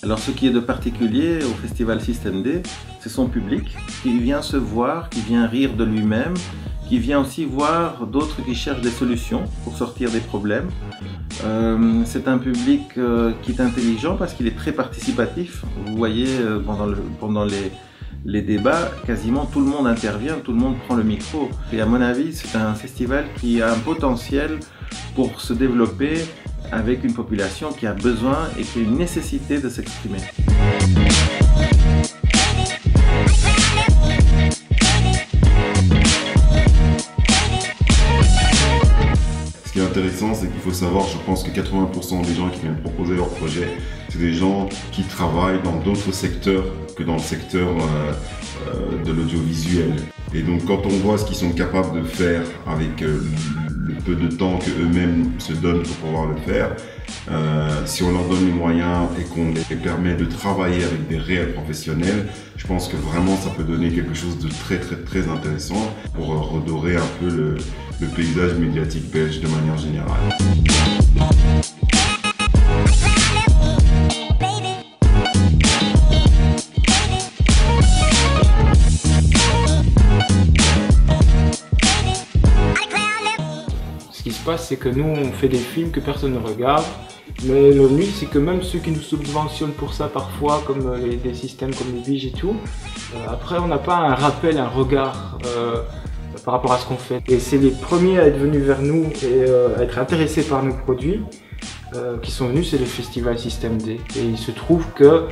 Alors ce qui est de particulier au Festival Système D, c'est son public qui vient se voir, qui vient rire de lui-même, qui vient aussi voir d'autres qui cherchent des solutions pour sortir des problèmes. C'est un public qui est intelligent parce qu'il est très participatif. Vous voyez, pendant les débats, quasiment tout le monde intervient, tout le monde prend le micro. Et à mon avis, c'est un festival qui a un potentiel pour se développer avec une population qui a besoin et qui a une nécessité de s'exprimer. Ce qui est intéressant, c'est qu'il faut savoir, je pense que 80% des gens qui viennent proposer leur projet, c'est des gens qui travaillent dans d'autres secteurs que dans le secteur de l'audiovisuel. Et donc quand on voit ce qu'ils sont capables de faire avec le peu de temps qu'eux-mêmes se donnent pour pouvoir le faire, si on leur donne les moyens et qu'on les permet de travailler avec des réels professionnels, je pense que vraiment ça peut donner quelque chose de très intéressant pour redorer un peu le paysage médiatique belge de manière générale. Ce qui se passe, c'est que nous, on fait des films que personne ne regarde, mais le mieux, c'est que même ceux qui nous subventionnent pour ça parfois, comme des systèmes comme les Biges et tout, après, on n'a pas un rappel, un regard par rapport à ce qu'on fait. Et c'est les premiers à être venus vers nous et à être intéressés par nos produits qui sont venus, c'est le Festival Système D. Et il se trouve que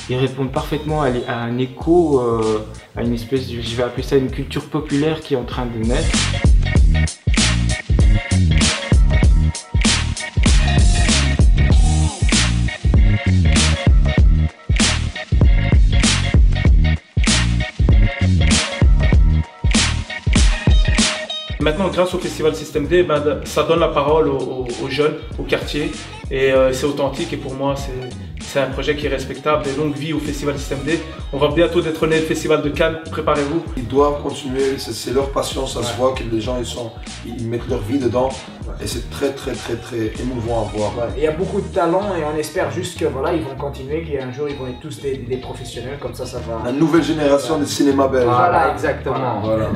ils répondent parfaitement à un écho, à une espèce, je vais appeler ça une culture populaire qui est en train de naître. Maintenant, grâce au Festival Système D, ça donne la parole aux jeunes, au quartier, et c'est authentique. Et pour moi, c'est un projet qui est respectable. Et longue vie au Festival Système D. On va bientôt détrôner le Festival de Cannes. Préparez-vous. Ils doivent continuer. C'est leur passion. Ça se voit que les gens ils mettent leur vie dedans. Et c'est très émouvant à voir. Il y a beaucoup de talent et on espère juste que voilà, ils vont continuer, qu'un jour ils vont être tous des professionnels. Comme ça va. La nouvelle génération de cinéma belge. Voilà, exactement. Voilà.